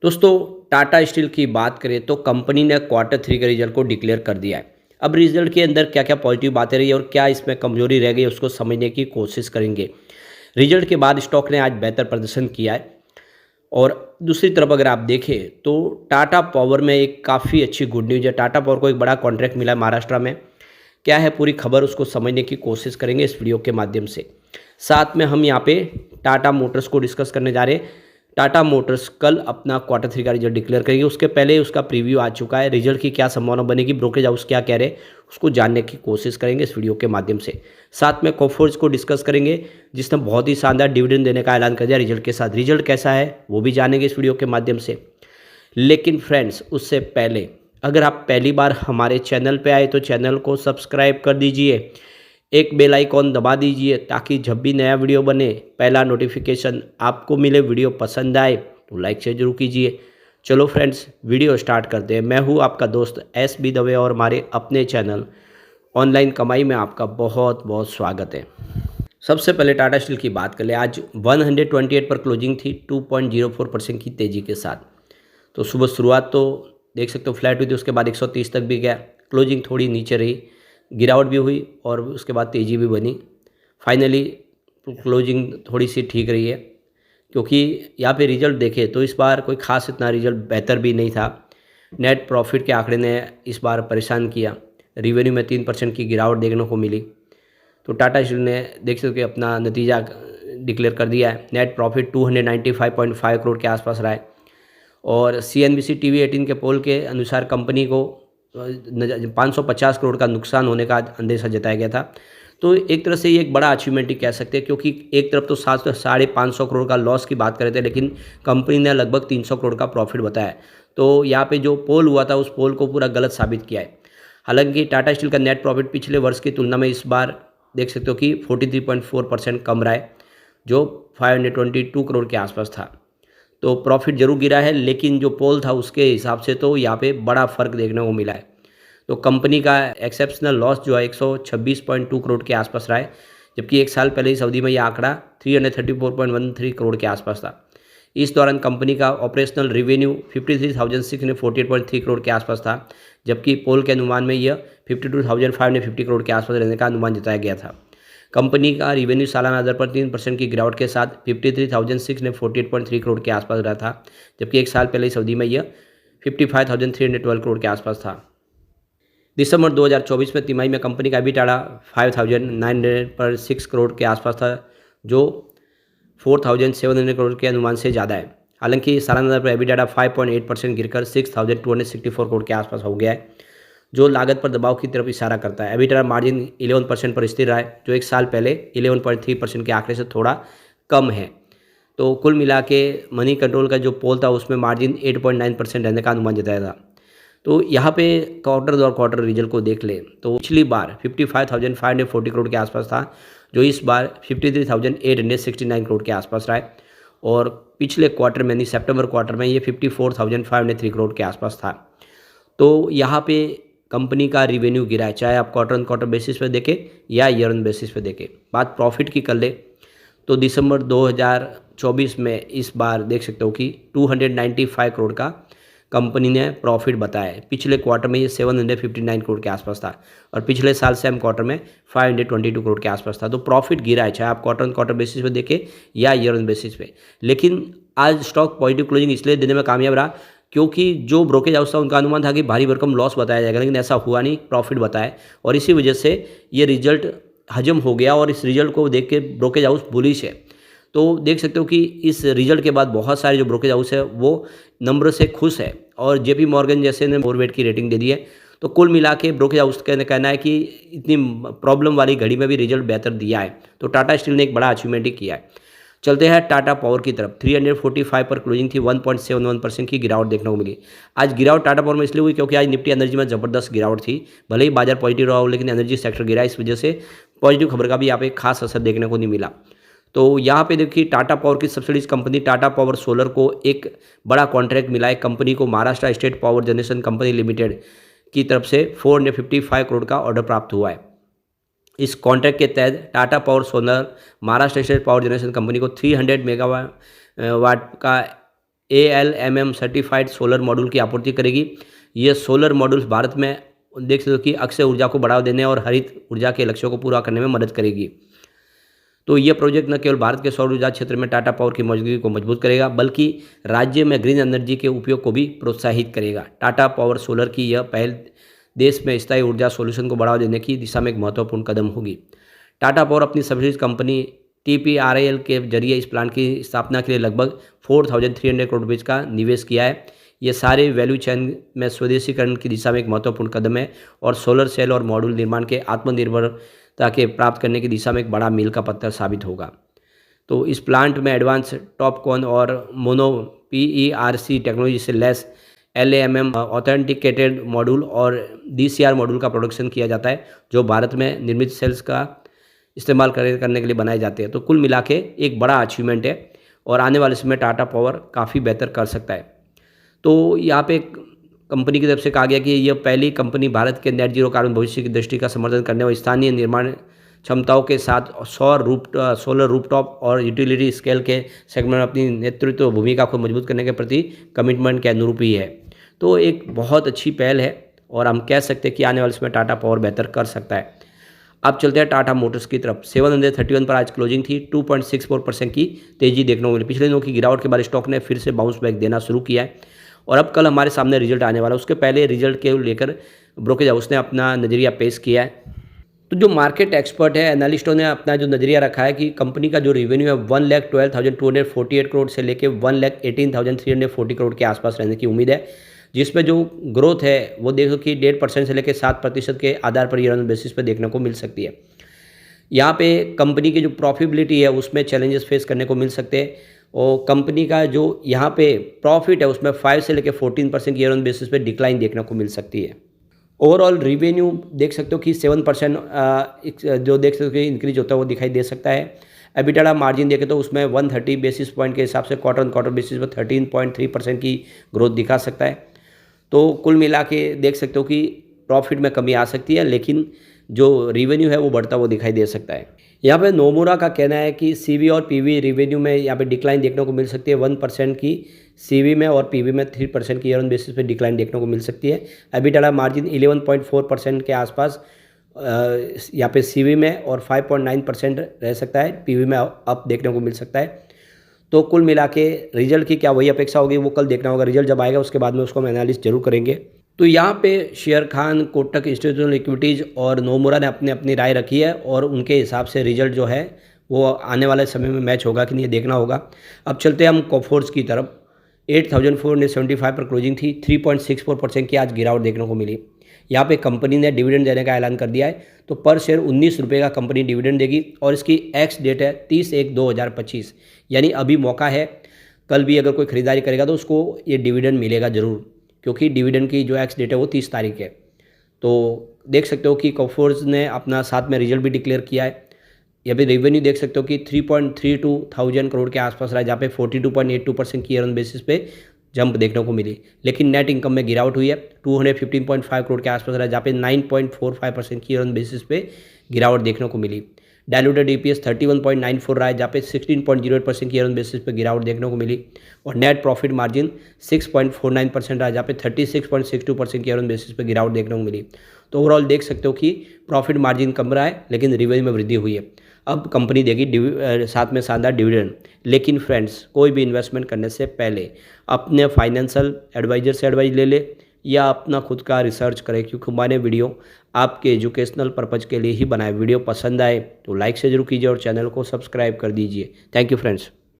दोस्तों, टाटा स्टील की बात करें तो कंपनी ने क्वार्टर थ्री के रिजल्ट को डिक्लेयर कर दिया है। अब रिजल्ट के अंदर क्या क्या पॉजिटिव बातें रही और क्या इसमें कमजोरी रह गई उसको समझने की कोशिश करेंगे। रिजल्ट के बाद स्टॉक ने आज बेहतर प्रदर्शन किया है। और दूसरी तरफ अगर आप देखें तो टाटा पावर में एक काफ़ी अच्छी गुड न्यूज़ है। टाटा पावर को एक बड़ा कॉन्ट्रैक्ट मिला है महाराष्ट्र में। क्या है पूरी खबर उसको समझने की कोशिश करेंगे इस वीडियो के माध्यम से। साथ में हम यहाँ पे टाटा मोटर्स को डिस्कस करने जा रहे हैं। टाटा मोटर्स कल अपना क्वार्टर थ्री का रिजल्ट डिक्लेयर करेंगे, उसके पहले उसका प्रीव्यू आ चुका है। रिजल्ट की क्या संभावना बनेगी, ब्रोकरेज हाउस क्या कह रहे हैं, उसको जानने की कोशिश करेंगे इस वीडियो के माध्यम से। साथ में कोफोर्ज को डिस्कस करेंगे जिसने बहुत ही शानदार डिविडेंड देने का ऐलान कर दिया रिजल्ट के साथ। रिजल्ट कैसा है वो भी जानेंगे इस वीडियो के माध्यम से। लेकिन फ्रेंड्स, उससे पहले अगर आप पहली बार हमारे चैनल पे आए तो चैनल को सब्सक्राइब कर दीजिए, एक बेल आइकॉन दबा दीजिए ताकि जब भी नया वीडियो बने पहला नोटिफिकेशन आपको मिले। वीडियो पसंद आए तो लाइक शेयर जरूर कीजिए। चलो फ्रेंड्स, वीडियो स्टार्ट करते हैं। मैं हूँ आपका दोस्त SB दवे और हमारे अपने चैनल ऑनलाइन कमाई में आपका बहुत बहुत स्वागत है। सबसे पहले टाटा स्टील की बात कर ले। आज 128 पर क्लोजिंग थी 2.04% की तेज़ी के साथ। तो सुबह शुरुआत तो देख सकते हो फ्लैट हुई थी, उसके बाद 130 तक भी गया। क्लोजिंग थोड़ी नीचे रही, गिरावट भी हुई और उसके बाद तेज़ी भी बनी। फाइनली क्लोजिंग थोड़ी सी ठीक रही है क्योंकि यहाँ पे रिजल्ट देखे तो इस बार कोई खास इतना रिजल्ट बेहतर भी नहीं था। नेट प्रॉफिट के आंकड़े ने इस बार परेशान किया। रिवेन्यू में 3% की गिरावट देखने को मिली। तो टाटा स्टील ने देख सकते हो अपना नतीजा डिक्लेयर कर दिया है। नेट प्रॉफिट 295.5 करोड़ के आसपास रहा है। और CNBC TV18 के पोल के अनुसार कंपनी को 550 करोड़ का नुकसान होने का अंदेशा जताया गया था। तो एक तरह से ये एक बड़ा अचीवमेंट ही कह सकते हैं क्योंकि एक तरफ तो 550 करोड़ का लॉस की बात कर रहे थे, लेकिन कंपनी ने लगभग 300 करोड़ का प्रॉफिट बताया। तो यहाँ पे जो पोल हुआ था उस पोल को पूरा गलत साबित किया है। हालांकि टाटा स्टील का नेट प्रॉफिट पिछले वर्ष की तुलना में इस बार देख सकते हो कि 43.4% कम रहा है, जो 522 करोड़ के आसपास था। तो प्रॉफिट जरूर गिरा है, लेकिन जो पोल था उसके हिसाब से तो यहाँ पे बड़ा फर्क देखने को मिला है। तो कंपनी का एक्सेप्शनल लॉस जो है 126.2 करोड़ के आसपास रहा है, जबकि एक साल पहले इस अवधि में यह आंकड़ा 334.13 करोड़ के आसपास था। इस दौरान कंपनी का ऑपरेशनल रेवेन्यू 53,648.3 करोड़ के आसपास था, जबकि पोल के अनुमान में यह 52,550 करोड़ के आसपास रहने का अनुमान जताया गया था। कंपनी का रिवेन्यू सालाना दर पर 3% की गिरावट के साथ 53,648.3 करोड़ के आसपास रहा था, जबकि एक साल पहले इस अवधि में यह 55,312 करोड़ के आसपास था। दिसंबर 2024 में तिमाही में कंपनी का EBITDA 5,906 करोड़ के आसपास था, जो 4,700 करोड़ के अनुमान से ज़्यादा है। हालांकि सालाना दर पर EBITDA 5.8% गिरकर 6,264 करोड़ के आसपास हो गया है, जो लागत पर दबाव की तरफ इशारा करता है। EBITDA मार्जिन 11% पर स्थिर रहा है, जो एक साल पहले 11.3% के आंकड़े से थोड़ा कम है। तो कुल मिला के मनी कंट्रोल का जो पोल था उसमें मार्जिन 8.9% रहने का अनुमान जताया था। तो यहाँ पे क्वार्टर और क्वार्टर रिजल्ट को देख ले तो पिछली बार 55,540 करोड़ के आसपास था, जो इस बार 53,869 करोड़ के आसपास रहा है। और पिछले क्वार्टर में यानी सितंबर क्वार्टर में ये 54,503 करोड़ के आसपास था। तो यहाँ पे कंपनी का रिवेन्यू गिरा है, चाहे आप क्वार्टर ऑन क्वार्टर बेसिस पे देखें या ईयर ऑन बेसिस पे देखें। बात प्रॉफिट की कर ले तो दिसंबर 2024 में इस बार देख सकते हो कि 295 करोड़ का कंपनी ने प्रॉफिट बताया है। पिछले क्वार्टर में ये 759 करोड़ के आसपास था और पिछले साल सेम क्वार्टर में 522 करोड़ के आसपास था। तो प्रॉफिट गिरा है, चाहे आप क्वार्टर ऑन क्वार्टर बेसिस पे देखें या ईयर ऑन बेसिस पे। लेकिन आज स्टॉक पॉजिटिव क्लोजिंग इसलिए देने में कामयाब रहा क्योंकि जो ब्रोकेज हाउस था उनका अनुमान था कि भारी भरकम लॉस बताया जाएगा, लेकिन ऐसा हुआ नहीं, प्रॉफिट बताया। और इसी वजह से ये रिजल्ट हजम हो गया और इस रिजल्ट को देख के ब्रोकेज हाउस बुलिश है। तो देख सकते हो कि इस रिजल्ट के बाद बहुत सारे जो ब्रोकेज हाउस है वो नंबर से खुश है और JP मॉर्गन जैसे ने 4 की रेटिंग दे दी है। तो कुल मिला के ब्रोकेज हाउस का कहना है कि इतनी प्रॉब्लम वाली घड़ी में भी रिजल्ट बेहतर दिया है। तो टाटा स्टील ने एक बड़ा अचीवमेंट ही किया है। चलते हैं टाटा पावर की तरफ। 345 पर क्लोजिंग थी, 1.71% की गिरावट देखने को मिली। आज गिरावट टाटा पावर में इसलिए हुई क्योंकि आज निफ्टी एनर्जी में ज़बरदस्त गिरावट थी। भले ही बाजार पॉजिटिव रहा हो, लेकिन एनर्जी सेक्टर गिरा, इस वजह से पॉजिटिव खबर का भी यहाँ पे खास असर देखने को नहीं मिला। तो यहाँ पे देखिए टाटा पावर की subsidies company Tata power solar को एक बड़ा कॉन्ट्रैक्ट मिला है। कंपनी को Maharashtra state power generation company limited की तरफ से 455 करोड़ का ऑर्डर प्राप्त हुआ है। इस कॉन्ट्रैक्ट के तहत Tata power solar Maharashtra state power generation company को 300 मेगावाट का ALMM सर्टिफाइड सोलर मॉड्यूल की आपूर्ति करेगी। ये सोलर मॉड्यूल्स भारत में देख सकते हो कि अक्षय ऊर्जा को बढ़ावा देने और हरित ऊर्जा के लक्ष्यों को पूरा करने में मदद करेगी। तो ये प्रोजेक्ट न केवल भारत के सौर ऊर्जा क्षेत्र में टाटा पावर की मौजूदगी को मजबूत करेगा, बल्कि राज्य में ग्रीन एनर्जी के उपयोग को भी प्रोत्साहित करेगा। टाटा पावर सोलर की यह पहल देश में स्थायी ऊर्जा सोल्यूशन को बढ़ावा देने की दिशा में एक महत्वपूर्ण कदम होगी। टाटा पावर अपनी सब्सिडाइज कंपनी TPRIL के जरिए इस प्लांट की स्थापना के लिए लगभग 4,300 करोड़ रुपये का निवेश किया है। ये सारे वैल्यू चेन में स्वदेशीकरण की दिशा में एक महत्वपूर्ण कदम है और सोलर सेल और मॉड्यूल निर्माण के आत्मनिर्भरता के प्राप्त करने की दिशा में एक बड़ा मील का पत्थर साबित होगा। तो इस प्लांट में एडवांस टॉपकॉन और मोनो PERC टेक्नोलॉजी से लेस LAMM ऑथेंटिकेटेड मॉड्यूल और DCR मॉड्यूल का प्रोडक्शन किया जाता है, जो भारत में निर्मित सेल्स का इस्तेमाल करने के लिए बनाए जाते हैं। तो कुल मिला के एक बड़ा अचीवमेंट है और आने वाले समय टाटा पावर काफ़ी बेहतर कर सकता है। तो यहाँ पे कंपनी की तरफ से कहा गया कि यह पहली कंपनी भारत के नेट जीरो कार्बन भविष्य की दृष्टि का समर्थन करने और स्थानीय निर्माण क्षमताओं के साथ सोलर रूफटॉप और यूटिलिटी स्केल के सेगमेंट में अपनी नेतृत्व भूमिका को मजबूत करने के प्रति कमिटमेंट के अनुरूप ही है। तो एक बहुत अच्छी पहल है और हम कह सकते हैं कि आने वाले समय टाटा पावर बेहतर कर सकता है। अब चलते हैं टाटा मोटर्स की तरफ। 731 पर आज क्लोजिंग थी। 2.64% की तेजी देखने को मिली। पिछले दिनों की गिरावट के बाद स्टॉक ने फिर से बाउंस बैक देना शुरू किया है और अब कल हमारे सामने रिजल्ट आने वाला है। उसके पहले रिजल्ट के लेकर ब्रोकरेज हाउस ने अपना नज़रिया पेश किया है। तो जो मार्केट एक्सपर्ट है, एनालिस्टों ने अपना जो नज़रिया रखा है कि कंपनी का जो रेवेन्यू है 1,12,248 करोड़ से लेकर 1,18,340 करोड़ के आसपास रहने की उम्मीद है, जिसमें जो ग्रोथ है वो देखो कि 1.5% से लेकर 7% के आधार पर ईयर ऑन बेसिस पे देखने को मिल सकती है। यहाँ पे कंपनी की जो प्रॉफिटेबिलिटी है उसमें चैलेंजेस फेस करने को मिल सकते हैं और कंपनी का जो यहाँ पे प्रॉफिट है उसमें 5 से लेकर 14% ईयर ऑन बेसिस पे डिक्लाइन देखने को मिल सकती है। ओवरऑल रिवेन्यू देख सकते हो कि 7% जो देख सकते हो कि इंक्रीज होता है वो दिखाई दे सकता है। एबिटा मार्जिन देखें तो उसमें 130 बेसिस पॉइंट के हिसाब से क्वार्टर ऑन क्वार्टर बेसिस पर 13.3% की ग्रोथ दिखा सकता है। तो कुल मिला के देख सकते हो कि प्रॉफिट में कमी आ सकती है, लेकिन जो रेवेन्यू है वो बढ़ता हुआ दिखाई दे सकता है। यहाँ पे नोमुरा का कहना है कि CV और PV रेवेन्यू में यहाँ पे डिक्लाइन देखने को मिल सकती है। 1% की CV में और PV में 3% की ईयर ऑन बेसिस पे डिक्लाइन देखने को मिल सकती है। एबिटा मार्जिन 11.4% के आसपास यहाँ पे CV में और 5.9% रह सकता है, PV में अप देखने को मिल सकता है। तो कुल मिला के रिजल्ट की क्या वही अपेक्षा होगी वो कल देखना होगा। रिजल्ट जब आएगा उसके बाद में उसको हम एनालिसिस जरूर करेंगे। तो यहाँ पे share Khan, Kotak institutional equities और नोमुरा ने अपनी राय रखी है और उनके हिसाब से रिजल्ट जो है वो आने वाले समय में मैच होगा कि नहीं देखना होगा। अब चलते हैं हम कोफोर्ज की तरफ। 8,475 पर क्लोजिंग थी। 3.64% की आज गिरावट देखने को मिली। यहाँ पे कंपनी ने डिविडेंड देने का ऐलान कर दिया है। तो पर शेयर 19 रुपये का कंपनी डिविडेंड देगी और इसकी एक्स डेट है 30/1/2025, यानी अभी मौका है। कल भी अगर कोई खरीदारी करेगा तो उसको ये डिविडेंड मिलेगा ज़रूर, क्योंकि डिविडेंड की जो एक्स डेट है वो 30 तारीख है। तो देख सकते हो कि कोफोर्ज ने अपना साथ में रिजल्ट भी डिक्लेयर किया है। यहाँ पे रेवेन्यू देख सकते हो कि 3.32 थाउजेंड करोड़ के आसपास रहा, जहाँ पे 42.82% की ईयर ऑन बेसिस पे जंप देखने को मिली। लेकिन नेट इनकम में गिरावट हुई है। 215.5 करोड़ के आसपास रहा, जहाँ पे 9.45% की ईयर ऑन बेसिस पे गिरावट देखने को मिली। डायलूटेड EPS 31.94 रहा है, जहाँ पे 16.08% की ईयर ऑन बेसिस पे गिरावट देखने को मिली और नेट प्रॉफिट मार्जिन 6.49% रहा, जहाँ पे 36.62% की ईयर ऑन बेसिस पे गिरावट देखने को मिली। तो ओवरऑल देख सकते हो कि प्रॉफिट मार्जिन कम रहा है, लेकिन रेवेन्यू में वृद्धि हुई है। अब कंपनी देगी साथ में शानदार डिविडेंड। लेकिन फ्रेंड्स, कोई भी इन्वेस्टमेंट करने से पहले अपने फाइनेंशियल एडवाइजर से एडवाइस ले ले या अपना खुद का रिसर्च करें, क्योंकि हमारे वीडियो आपके एजुकेशनल पर्पज़ के लिए ही बनाए। वीडियो पसंद आए तो लाइक से जरूर कीजिए और चैनल को सब्सक्राइब कर दीजिए। Thank you friends.